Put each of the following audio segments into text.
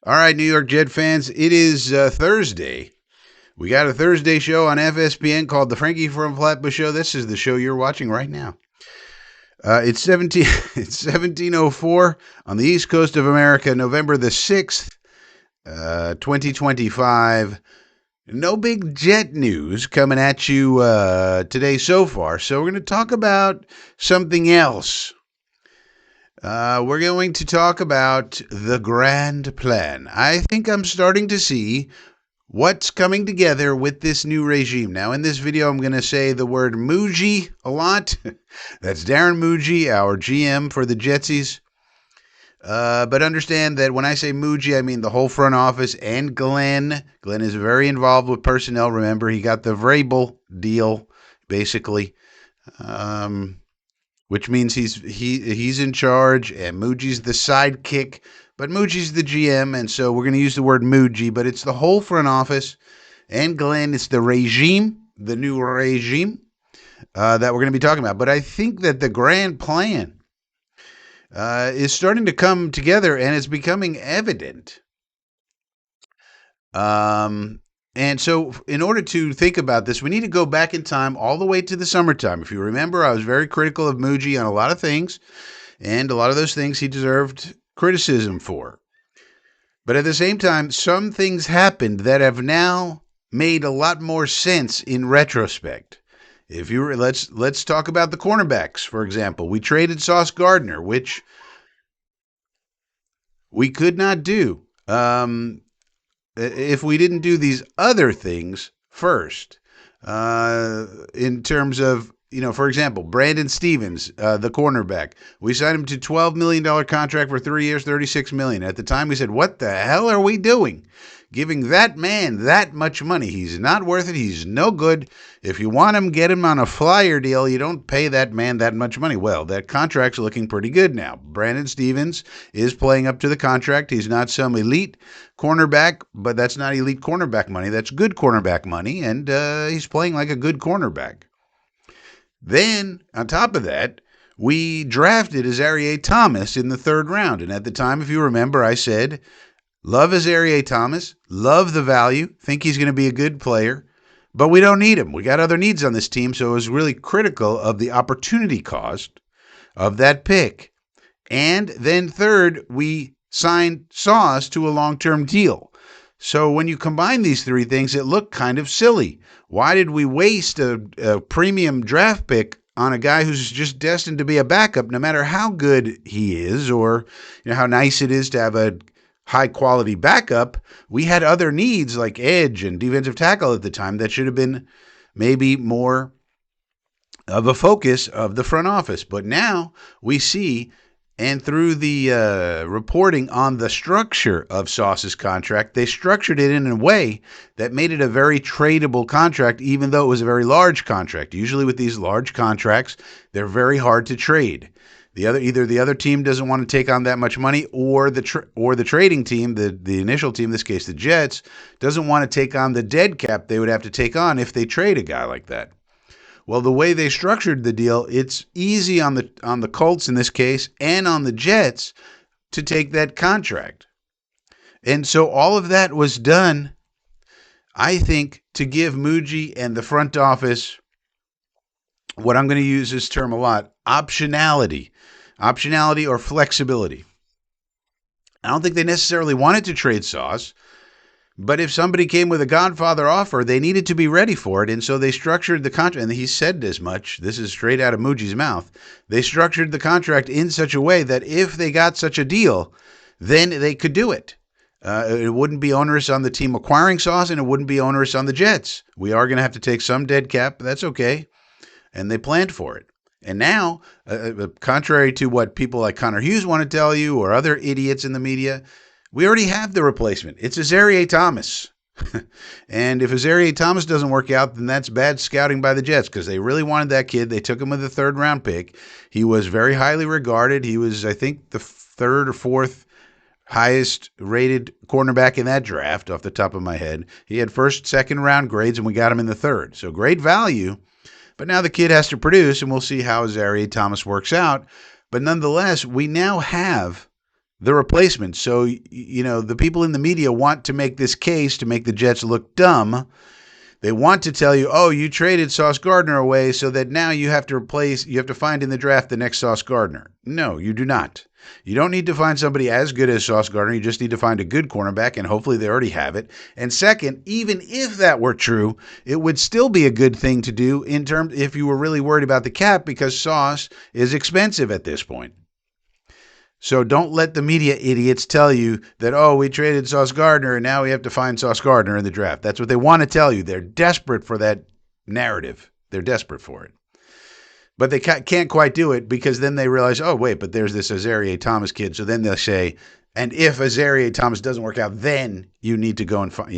All right, New York Jet fans, it is Thursday. We got a Thursday show on FSPN called the Frankie from Flatbush Show. This is the show you're watching right now. It's 17 it's 1704 on the East Coast of America, November the 6th, 2025. No big jet news coming at you today so far. So we're going to talk about something else. We're going to talk about the grand plan. I think I'm starting to see what's coming together with this new regime. Now, in this video, I'm going to say the word Mougey a lot. That's Darren Mougey, our GM for the Jetsies. But understand that when I say Mougey, I mean the whole front office and Glenn. Glenn is very involved with personnel. Remember, he got the Vrabel deal, basically. Which means he's in charge and Mougey's the sidekick, but Mougey's the GM, and so we're going to use the word Mougey, but it's the whole front office, and Glenn, it's the regime, the new regime that we're going to be talking about. But I think that the grand plan is starting to come together, and it's becoming evident. And so in order to think about this, we need to go back in time all the way to the summertime. If you remember, I was very critical of Mougey on a lot of things, and a lot of those things he deserved criticism for. But at the same time, some things happened that have now made a lot more sense in retrospect. If you were, let's talk about the cornerbacks, for example. We traded Sauce Gardner, which we could not do. If we didn't do these other things first, in terms of, for example, Brandon Stevens, the cornerback, we signed him to $12 million contract for 3 years, $36 million. At the time, we said, what the hell are we doing? Giving that man that much money. He's not worth it. He's no good. If you want him, get him on a flyer deal. You don't pay that man that much money. Well, that contract's looking pretty good now. Brandon Stevens is playing up to the contract. He's not some elite cornerback, but that's not elite cornerback money. That's good cornerback money, and he's playing like a good cornerback. Then, on top of that, we drafted Azareye'h Thomas in the third round. And at the time, if you remember, I said, love Azareye'h Thomas, love the value, think he's going to be a good player, but we don't need him. We got other needs on this team, so it was really critical of the opportunity cost of that pick. And then third, we signed Sauce to a long-term deal. So when you combine these three things, it looked kind of silly. Why did we waste a premium draft pick on a guy who's just destined to be a backup, no matter how good he is or how nice it is to have a high-quality backup? We had other needs like edge and defensive tackle at the time that should have been maybe more of a focus of the front office. But now we see, and through the reporting on the structure of Sauce's contract, they structured it in a way that made it a very tradable contract, even though it was a very large contract. Usually with these large contracts, they're very hard to trade. Either the other team doesn't want to take on that much money, or the trading team, the initial team, in this case the Jets, doesn't want to take on the dead cap they would have to take on if they trade a guy like that. Well, the way they structured the deal, it's easy on the Colts in this case and on the Jets to take that contract. And so all of that was done, I think, to give Mougey and the front office what I'm going to use this term a lot, optionality or flexibility. I don't think they necessarily wanted to trade Sauce, but if somebody came with a Godfather offer, they needed to be ready for it, and so they structured the contract, and he said as much. This is straight out of Mougey's mouth. They structured the contract in such a way that if they got such a deal, then they could do it. It wouldn't be onerous on the team acquiring Sauce, and it wouldn't be onerous on the Jets. We are going to have to take some dead cap, but that's okay, and they planned for it. And now, contrary to what people like Connor Hughes want to tell you or other idiots in the media, we already have the replacement. It's Azareye'h Thomas. And if Azareye'h Thomas doesn't work out, then that's bad scouting by the Jets, because they really wanted that kid. They took him with a third-round pick. He was very highly regarded. He was, I think, the third or fourth highest-rated cornerback in that draft off the top of my head. He had first, second-round grades, and we got him in the third. So great value. But now the kid has to produce, and we'll see how Azareye'h Thomas works out. But nonetheless, we now have the replacement. So, the people in the media want to make this case to make the Jets look dumb. They want to tell you, oh, you traded Sauce Gardner away so that now you have to find in the draft the next Sauce Gardner. No, you do not. You don't need to find somebody as good as Sauce Gardner. You just need to find a good cornerback, and hopefully they already have it. And second, even if that were true, it would still be a good thing to do if you were really worried about the cap, because Sauce is expensive at this point. So don't let the media idiots tell you that, oh, we traded Sauce Gardner and now we have to find Sauce Gardner in the draft. That's what they want to tell you. They're desperate for that narrative. They're desperate for it. But they can't quite do it, because then they realize, oh, wait, but there's this Azareye'h Thomas kid. So then they'll say, and if Azareye'h Thomas doesn't work out, then you need to go and find,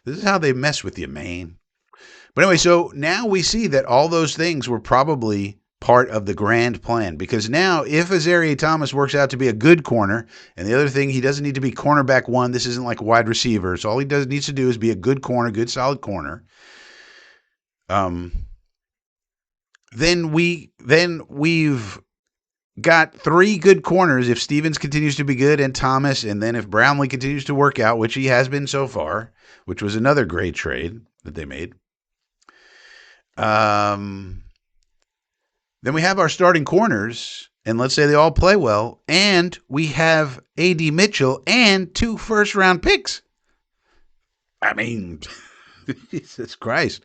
This is how they mess with you, man. But anyway, so now we see that all those things were probably part of the grand plan, because now if Azareye'h Thomas works out to be a good corner, and the other thing, he doesn't need to be cornerback one. This isn't like wide receiver. So all he needs to do is be a good corner, good solid corner. Then we've got three good corners if Stevens continues to be good, and Thomas, and then if Brownlee continues to work out, which he has been so far, which was another great trade that they made. Then we have our starting corners, and let's say they all play well, and we have A.D. Mitchell and 2 first-round picks. I mean, Jesus Christ.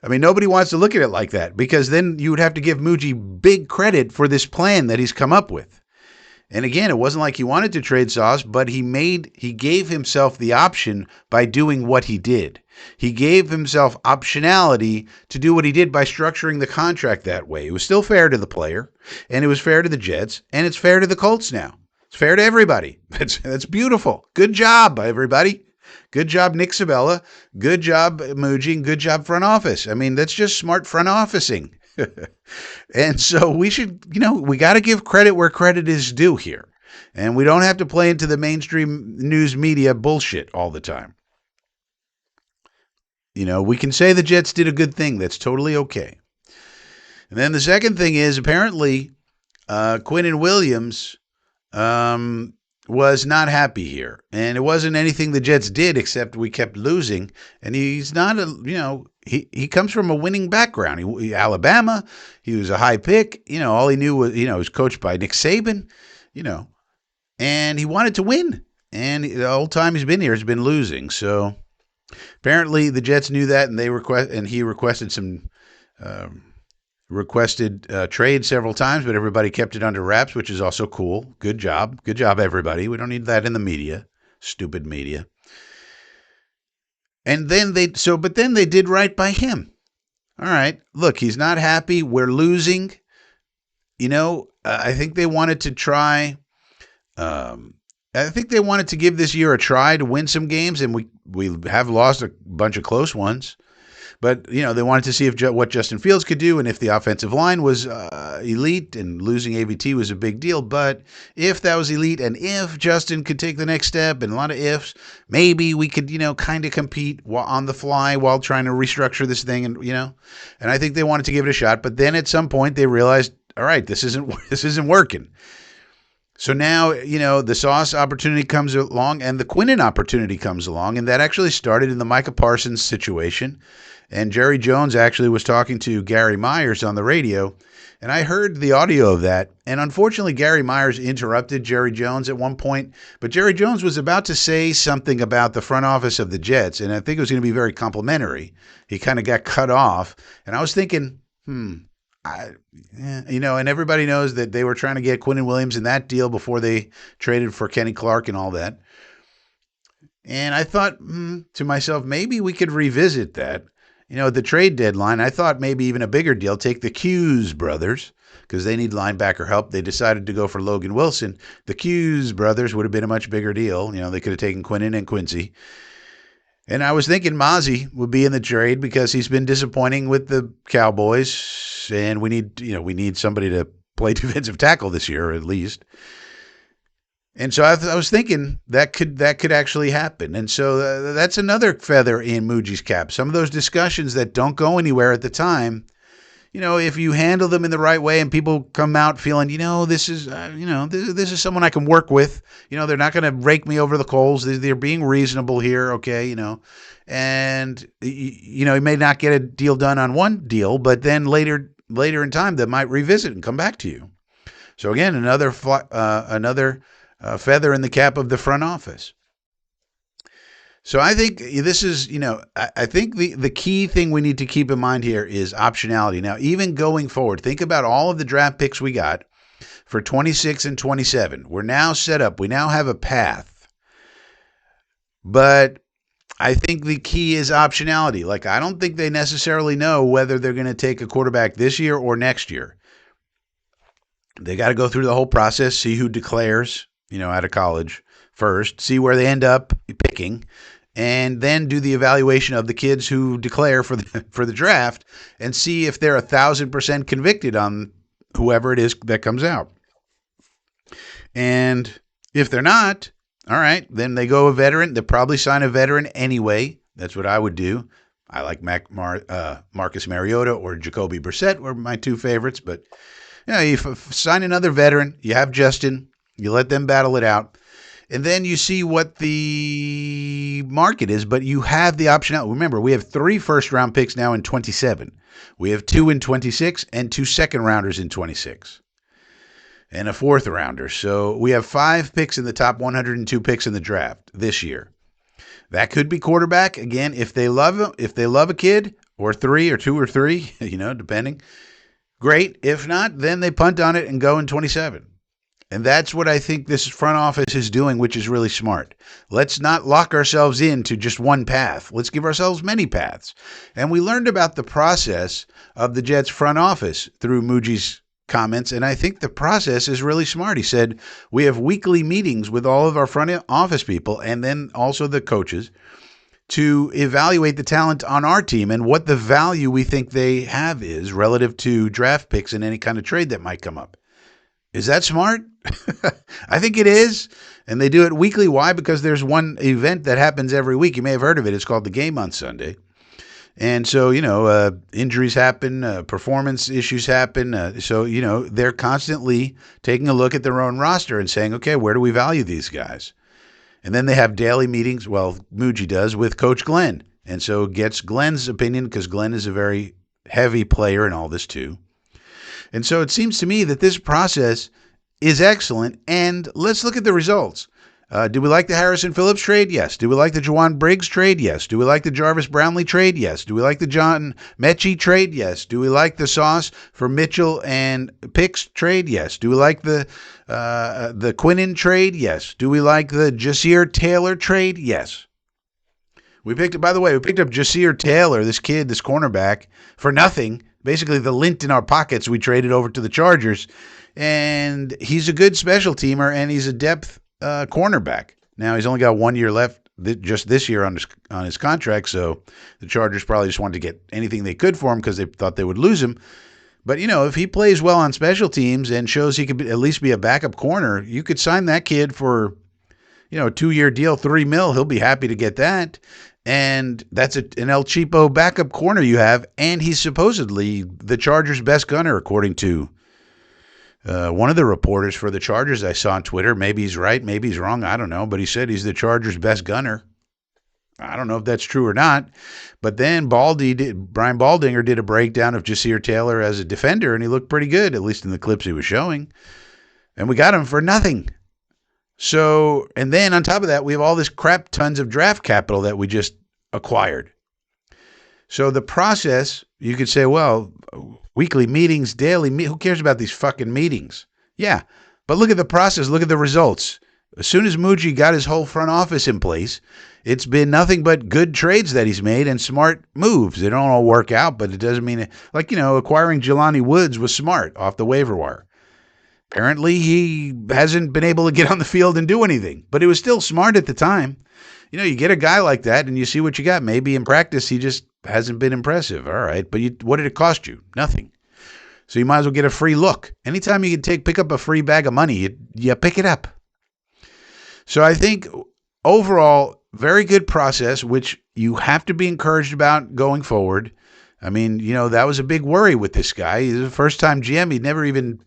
I mean, nobody wants to look at it like that, because then you would have to give Mougey big credit for this plan that he's come up with. And again, it wasn't like he wanted to trade Sauce, but he gave himself the option by doing what he did. He gave himself optionality to do what he did by structuring the contract that way. It was still fair to the player, and it was fair to the Jets, and it's fair to the Colts now. It's fair to everybody. That's beautiful. Good job, everybody. Good job, Nick Sabella. Good job, Mougey, and good job, front office. I mean, that's just smart front officing. And so we should, we got to give credit where credit is due here. And we don't have to play into the mainstream news media bullshit all the time. We can say the Jets did a good thing. That's totally okay. And then the second thing is, apparently, Quinnen Williams was not happy here. And it wasn't anything the Jets did, except we kept losing. And he's not he comes from a winning background. He Alabama, he was a high pick. All he knew was, he was coached by Nick Saban, and he wanted to win. And the whole time he's been here, he's been losing. So apparently the Jets knew that, and he requested some trade several times, but everybody kept it under wraps, which is also cool. Good job, everybody. We don't need that in the media, stupid media. And then they did right by him. All right, look, he's not happy. We're losing. I think they wanted to try. I think they wanted to give this year a try to win some games, and we have lost a bunch of close ones. But, they wanted to see what Justin Fields could do, and if the offensive line was elite, and losing AVT was a big deal. But if that was elite, and if Justin could take the next step, and a lot of ifs, maybe we could, kind of compete on the fly while trying to restructure this thing, and I think they wanted to give it a shot. But then at some point they realized, all right, this isn't working. So now, the Sauce opportunity comes along, and the Quinnen opportunity comes along, and that actually started in the Micah Parsons situation. And Jerry Jones actually was talking to Gary Myers on the radio, and I heard the audio of that. And unfortunately, Gary Myers interrupted Jerry Jones at one point, but Jerry Jones was about to say something about the front office of the Jets, and I think it was going to be very complimentary. He kind of got cut off, and I was thinking, and everybody knows that they were trying to get Quinnen Williams in that deal before they traded for Kenny Clark and all that. And I thought to myself, maybe we could revisit that. The trade deadline, I thought maybe even a bigger deal, take the Hughes brothers, because they need linebacker help. They decided to go for Logan Wilson. The Hughes brothers would have been a much bigger deal. They could have taken Quinnen and Quincy. And I was thinking Mozzie would be in the trade because he's been disappointing with the Cowboys, and we need somebody to play defensive tackle this year at least. And so I was thinking that could actually happen. And so that's another feather in Mougey's cap. Some of those discussions that don't go anywhere at the time, if you handle them in the right way and people come out feeling, this is, this is someone I can work with. They're not going to rake me over the coals. They're being reasonable here. Okay. And, you may not get a deal done on one deal, but then later in time, they might revisit and come back to you. So again, another feather in the cap of the front office. So I think this is, I think the key thing we need to keep in mind here is optionality. Now, even going forward, think about all of the draft picks we got for 26 and 27. We're now set up. We now have a path. But I think the key is optionality. Like, I don't think they necessarily know whether they're going to take a quarterback this year or next year. They got to go through the whole process, see who declares, out of college first, see where they end up picking, and then do the evaluation of the kids who declare for the draft and see if they're 1,000% convicted on whoever it is that comes out. And if they're not, all right, then they go a veteran. They'll probably sign a veteran anyway. That's what I would do. I like Marcus Mariota or Jacoby Brissett were my two favorites, but you sign another veteran. You have Justin. You let them battle it out. And then you see what the market is, but you have the option out. Remember, we have 3 first-round picks now in 27. We have 2 in 26 and 2 second-rounders in 26 and a 4th-rounder. So we have 5 picks in the top 102 picks in the draft this year. That could be quarterback. Again, if they love a kid, or 3 or 2 or 3, depending, great. If not, then they punt on it and go in 27. And that's what I think this front office is doing, which is really smart. Let's not lock ourselves into just one path. Let's give ourselves many paths. And we learned about the process of the Jets front office through Mougey's comments, and I think the process is really smart. He said, we have weekly meetings with all of our front office people and then also the coaches to evaluate the talent on our team and what the value we think they have is relative to draft picks and any kind of trade that might come up. Is that smart? I think it is. And they do it weekly. Why? Because there's one event that happens every week. You may have heard of it. It's called the Game on Sunday. And so, injuries happen, performance issues happen. So, they're constantly taking a look at their own roster and saying, okay, where do we value these guys? And then they have daily meetings, well, Mougey does, with Coach Glenn. And so gets Glenn's opinion because Glenn is a very heavy player in all this too. And so it seems to me that this process is excellent. And let's look at the results. Do we like the Harrison Phillips trade? Yes. Do we like the Juwan Briggs trade? Yes. Do we like the Jarvis Brownlee trade? Yes. Do we like the John Mechie trade? Yes. Do we like the sauce for Mitchell and Pitts trade? Yes. Do we like the Quinnen trade? Yes. Do we like the Jasir Taylor trade? Yes. We picked up Jasir Taylor, this kid, this cornerback, for nothing. Basically, the lint in our pockets we traded over to the Chargers. And he's a good special teamer, and he's a depth cornerback. Now, he's only got 1 year left just this year on his contract, so the Chargers probably just wanted to get anything they could for him because they thought they would lose him. But, if he plays well on special teams and shows he could at least be a backup corner, you could sign that kid for, a 2-year deal, $3 million. He'll be happy to get that. And that's an El Cheapo backup corner you have, and he's supposedly the Chargers' best gunner, according to one of the reporters for the Chargers I saw on Twitter. Maybe he's right, maybe he's wrong, I don't know, but he said he's the Chargers' best gunner. I don't know if that's true or not, but then Brian Baldinger did a breakdown of Jasir Taylor as a defender, and he looked pretty good, at least in the clips he was showing, and we got him for nothing. So, and then on top of that, we have all this crap tons of draft capital that we just acquired. So the process, you could say, well, weekly meetings, daily, who cares about these fucking meetings? Yeah, but look at the process, look at the results. As soon as Mougey got his whole front office in place, it's been nothing but good trades that he's made and smart moves. They don't all work out, but it doesn't mean, acquiring Jelani Woods was smart off the waiver wire. Apparently, he hasn't been able to get on the field and do anything, but it was still smart at the time. You get a guy like that and you see what you got. Maybe in practice, he just hasn't been impressive. All right, but what did it cost you? Nothing. So you might as well get a free look. Anytime you can pick up a free bag of money, you pick it up. So I think overall, very good process, which you have to be encouraged about going forward. I mean, that was a big worry with this guy. He's a first-time GM. He'd never even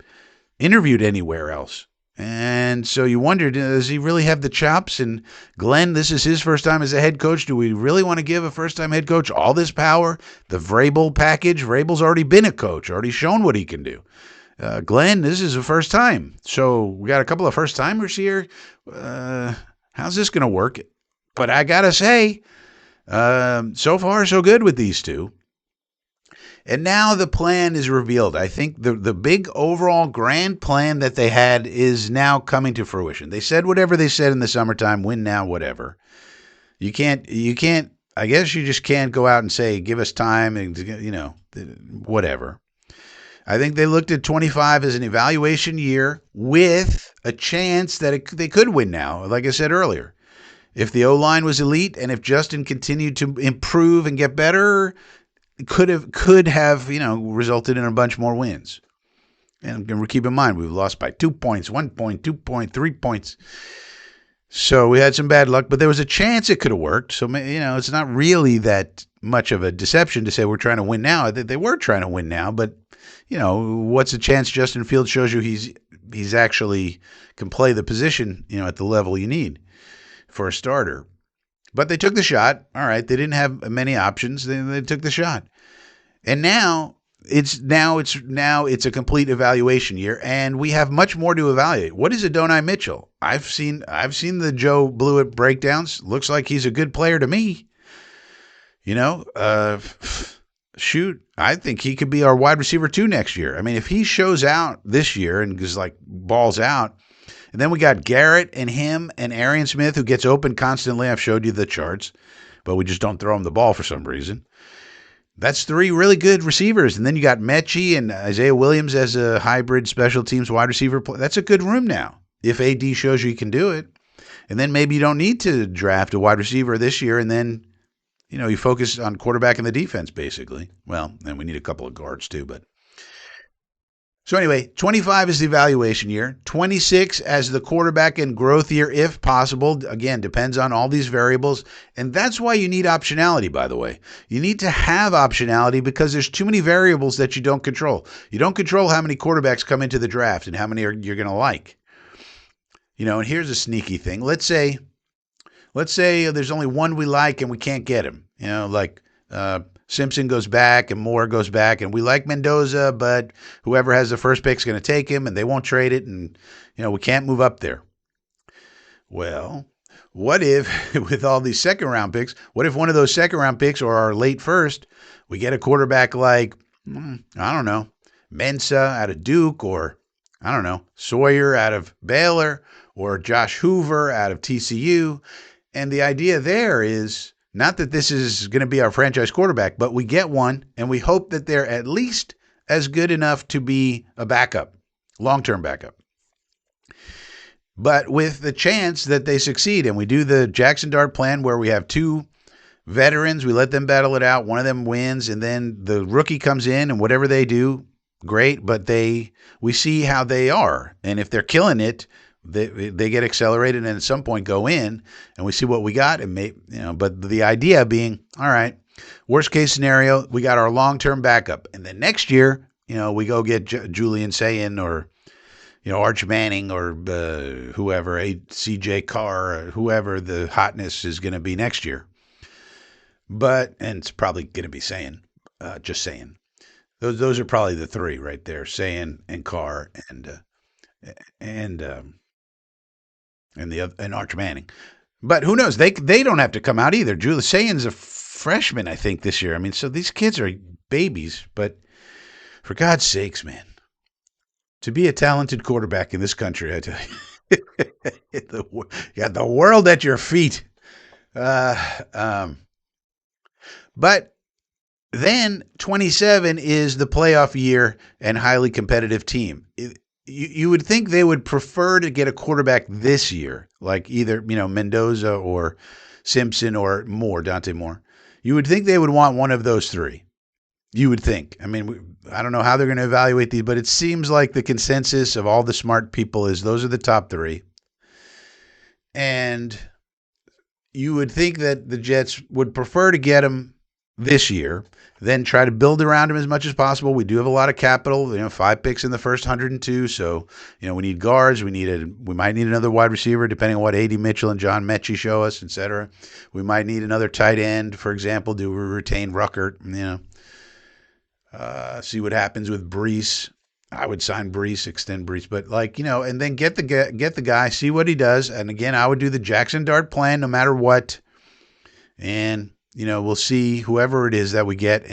interviewed anywhere else. And so you wondered, does he really have the chops? And Glenn, this is his first time as a head coach. Do we really want to give a first-time head coach all this power? The Vrabel package? Vrabel's already been a coach, already shown what he can do. Glenn, this is the first time. So we got a couple of first-timers here. How's this going to work? But I got to say, so far, so good with these two. And now the plan is revealed. I think the big overall grand plan that they had is now coming to fruition. They said whatever they said in the summertime, win now, whatever. You can't, I guess you just can't go out and say, give us time and, whatever. I think they looked at 25 as an evaluation year with a chance that they could win now, like I said earlier. If the O-line was elite and if Justin continued to improve and get better, could have resulted in a bunch more wins. And keep in mind, we've lost by 2 points, 1 point, 2 point, 3 points. So we had some bad luck, but there was a chance it could have worked. So, it's not really that much of a deception to say we're trying to win now. They were trying to win now, but, what's the chance Justin Fields shows you he's actually can play the position, at the level you need for a starter. But they took the shot. All right, they didn't have many options. They took the shot. And now it's a complete evaluation year, and we have much more to evaluate. What is Adonai Mitchell? I've seen the Joe Blewett breakdowns. Looks like he's a good player to me. Shoot, I think he could be our wide receiver 2 next year. I mean, if he shows out this year and is like balls out, and then we got Garrett and him and Arian Smith, who gets open constantly. I've showed you the charts, but we just don't throw him the ball for some reason. That's 3 really good receivers. And then you got Mechie and Isaiah Williams as a hybrid special teams wide receiver. That's a good room now, if AD shows you can do it. And then maybe you don't need to draft a wide receiver this year, and then, you focus on quarterback and the defense, basically. Well, then we need a couple of guards too, but. So anyway, 25 is the evaluation year, 26 as the quarterback and growth year if possible. Again, depends on all these variables. And that's why you need optionality, by the way. You need to have optionality because there's too many variables that you don't control. You don't control how many quarterbacks come into the draft and how many you're going to like. And here's a sneaky thing. Let's say there's only one we like and we can't get him. Simpson goes back and Moore goes back, and we like Mendoza, but whoever has the first pick is going to take him, and they won't trade it, and we can't move up there. Well, what if with all these second round picks, what if one of those second round picks or our late first, we get a quarterback like I don't know, Mensa out of Duke, or I don't know, Sawyer out of Baylor, or Josh Hoover out of TCU, and the idea there is. Not that this is going to be our franchise quarterback, but we get one, and we hope that they're at least as good enough to be a backup, long-term backup. But with the chance that they succeed, and we do the Jackson Dart plan where we have 2 veterans, we let them battle it out, one of them wins, and then the rookie comes in, and whatever they do, great, but we see how they are. And if they're killing it, they get accelerated and at some point go in, and we see what we got. And but the idea being, all right, worst case scenario, we got our long-term backup, and then next year, we go get Julian Sayin or Arch Manning or whoever, CJ Carr, or whoever the hotness is going to be next year. And it's probably going to be Sayin, just saying. Those are probably the 3 right there, Sayin and Carr and Arch Manning. But who knows? They don't have to come out either. Julius Sayin's a freshman, I think, this year. I mean, so these kids are babies, but for God's sakes, man, to be a talented quarterback in this country, I tell you, you got the world at your feet. But then 27 is the playoff year and highly competitive team. You would think they would prefer to get a quarterback this year, like either, Mendoza or Simpson or Dante Moore. You would think they would want one of those 3. You would think. I mean, I don't know how they're going to evaluate these, but it seems like the consensus of all the smart people is those are the top 3. And you would think that the Jets would prefer to get them this year, then try to build around him as much as possible. We do have a lot of capital, 5 picks in the first 102. So, we need guards. We might need another wide receiver, depending on what A.D. Mitchell and John Mechie show us, etc. We might need another tight end, for example. Do we retain Ruckert? See what happens with Brees. I would sign Brees, extend Brees, but and then get the guy, see what he does. And again, I would do the Jackson Dart plan no matter what. And we'll see whoever it is that we get,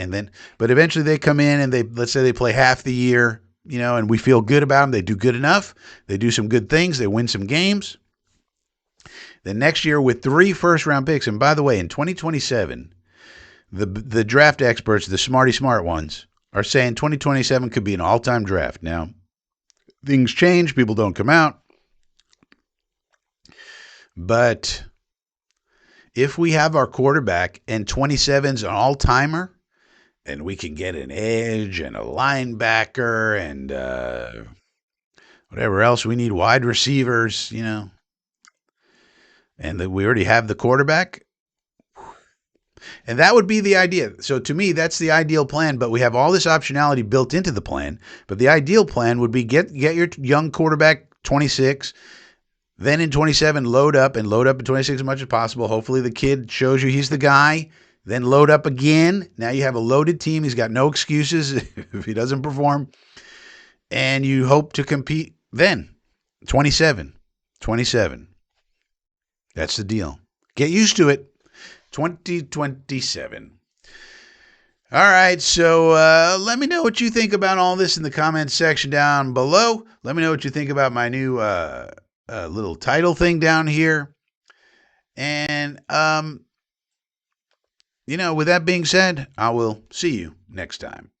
but eventually they come in and let's say they play half the year, and we feel good about them. They do good enough. They do some good things. They win some games. Then next year with 3 first-round picks, and by the way, in 2027, the draft experts, the smart ones, are saying 2027 could be an all-time draft. Now, things change. People don't come out. But if we have our quarterback and 27's an all-timer, and we can get an edge and a linebacker and whatever else we need, wide receivers, and that we already have the quarterback, and that would be the idea. So to me, that's the ideal plan, but we have all this optionality built into the plan. But the ideal plan would be get your young quarterback 26, then in 27, load up in 26 as much as possible. Hopefully the kid shows you he's the guy. Then load up again. Now you have a loaded team. He's got no excuses if he doesn't perform. And you hope to compete then. 27. That's the deal. Get used to it. 2027. All right, so let me know what you think about all this in the comments section down below. Let me know what you think about my new little title thing down here. And, with that being said, I will see you next time.